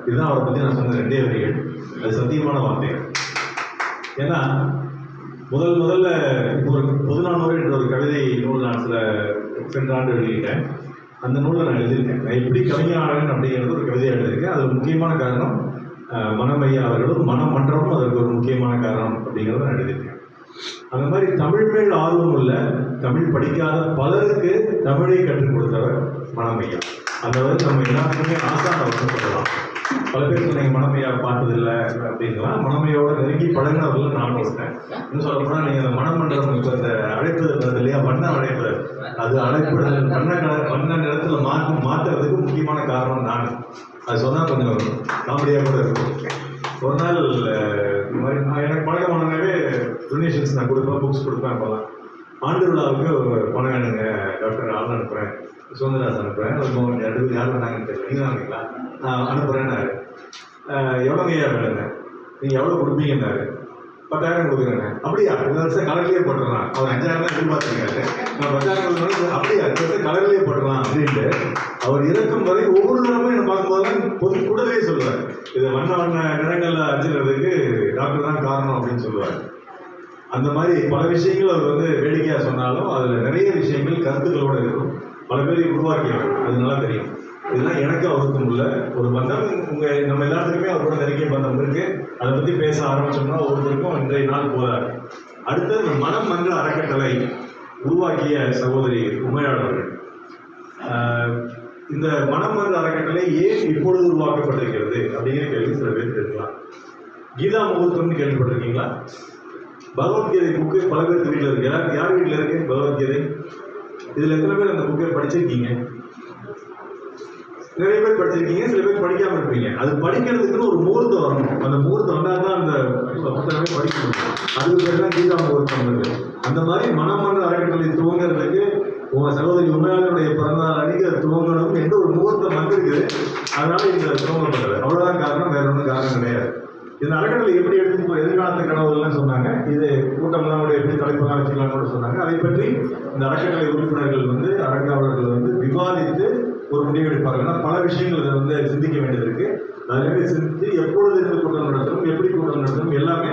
இதுதான் அவரை பற்றி நான் சொன்ன 2 வரிகள். அது சத்தியமான வார்த்தைகள். ஏன்னா முதல்ல ஒரு பொதுநானூறு என்ற ஒரு கவிதை நூல் நான் சென்ற ஆண்டு வெளியிட்டேன். அந்த நூலை நான் எழுதியிருக்கேன். நான் எப்படி கவிஞாளன் அப்படிங்கிறது ஒரு கவிதையை எழுதியிருக்கேன். அது முக்கியமான காரணம் மனமையா அவர்களும் மனமன்றமும் அதற்கு ஒரு முக்கியமான காரணம் அப்படிங்கிறத நான் எழுதியிருக்கேன். அந்த மாதிரி தமிழ் மேல் ஆர்வம் உள்ள தமிழ் படிக்காத பலருக்கு தமிழை கற்றுக் கொடுத்தவர் மனமையா. அந்த வந்து நம்ம எல்லாத்துக்குமே ஆசான வருஷம் சொல்லலாம். பல பேர் சொன்னீங்க மனமையா பார்த்ததில்லை அப்படின்லாம். மனமையோட நெருங்கி பழகினவர்கள் நானும் இருக்கேன். இன்னும் சொல்ல போனால் நீங்கள் அந்த மனமன்றம் இப்போ இந்த அழைப்புதல் இல்லையா, வண்ண அழைப்புதல், அது அழைப்புதல் வண்ண நிறத்தில் மாற்றுறதுக்கு முக்கியமான காரணம் நான். அது சொன்னால் கொஞ்சம் காமெடியாக கூட இருக்கும். ஒரு நாள் இந்த மாதிரி நான் எனக்கு பழக்கமானவே டொனேஷன்ஸ் நான் கொடுப்பேன், புக்ஸ் கொடுப்பேன். அப்போல்லாம் ஆண்டு விழாவுக்கு பணம் வேணுங்க டாக்டர் ஆள் அனுப்புகிறேன், சுதந்திராஸ் அனுப்புகிறேன், ஒரு யார் வேணாங்கன்னு தெரியல, நீங்கள் வாங்கிக்கலாம், நான் அனுப்புகிறேன்னாரு. எவ்வளோங்க ஐயா வேணுங்க, நீங்கள் எவ்வளோ கொடுப்பீங்கன்னாரு. 10,000 கொடுக்குறேங்க. அப்படியா, இந்த வருஷம் கலர்லேயே போட்டுடலாம். அவர் 5,000 தான் எதிர்பார்த்துருக்காரு. நான் 10,000 கொடுக்குறேன். அப்படியா, இந்த வருஷம் கலர்லேயே போட்டுடலாம் அப்படின்ட்டு அவர் இறக்கும் வரை ஒவ்வொரு தடவை என்ன பார்க்கும்போது கூடவே சொல்லுவார், இது வண்ண நிறங்களில் அஞ்சுறதுக்கு டாக்டர் தான் காரணம் அப்படின்னு சொல்லுவார். அந்த மாதிரி பல விஷயங்கள் அவர் வந்து வேடிக்கையாக சொன்னாலும் அதில் நிறைய விஷயங்கள் கருத்துக்களோடு இருக்கும். பல பேரை உருவாக்கியவர், அது நல்லா தெரியும். இதெல்லாம் எனக்கு அவருக்கும் உள்ள ஒரு பந்தம். நம்ம எல்லாத்துக்குமே அவர் கூட நெருங்கிய பந்தம் இருக்கு. அதை பற்றி பேச ஆரம்பிச்சோம்னா ஒவ்வொருத்தருக்கும் இன்றைய நாள் போதாது. அடுத்தது மனம் மன்ற அறக்கட்டளை உருவாக்கிய சகோதரி உமையாள் அவர்கள். இந்த மனம் மன்ற அறக்கட்டளை ஏன் இப்பொழுது உருவாக்கப்பட்டிருக்கிறது அப்படிங்கிற கேள்வி சில பேருக்கு இருக்கலாம். கீதா முகூர்த்தம்னு கேள்விப்பட்டிருக்கீங்களா? பகவத்கீதை புக்கு பல பேருக்கு வீட்டில் இருக்கு. யார் வீட்டில் இருக்கு பகவத்கீதை? இதில் எத்தனை பேர் அந்த புக்கை படிச்சிருக்கீங்க? நிறைய பேர் படிச்சிருக்கீங்க, சில பேர் படிக்காமல் இருப்பீங்க. அது படிக்கிறதுக்குன்னு ஒரு முகூர்த்தம் வரணும். அந்த முகூர்த்தம் வந்தால் தான் அந்த புத்தகமே படிக்க முடியும். அதுக்கு பேர் தான் கீதா முகூர்த்தம் வருது. அந்த மாதிரி மனம் மன்ற அறக்கட்டளை துவங்கிறதுக்கு உங்கள் சகோதரி உண்மையாளருடைய பிறந்தநாள் அன்னைக்கு அது துவங்கணும் என்று ஒரு முகூர்த்தம் வந்திருக்குது. அதனால இந்த துவங்கப்பட்டது. அவ்வளோதான் காரணம், வேற ஒன்றும் காரணம் கிடையாது. இந்த அறக்கட்டளை எப்படி எடுத்து எதிர்காலத்து கனவுகள்லாம் சொன்னாங்க. இது கூட்டம்லாம் கூட எப்படி தலைப்பெல்லாம் வச்சுக்கலாம்னு கூட சொன்னாங்க. அதை பற்றி இந்த அறக்கட்டளை உறுப்பினர்கள் வந்து அரங்காவலர்கள் வந்து விவாதித்து ஒரு முடிவு எடுப்பாங்கன்னா பல விஷயங்கள் இதை வந்து சிந்திக்க வேண்டியது இருக்கு. அதிலே சிந்தித்து எப்பொழுது இருந்து கூட்டம் நடத்தணும், எப்படி கூட்டம் நடத்தணும் எல்லாமே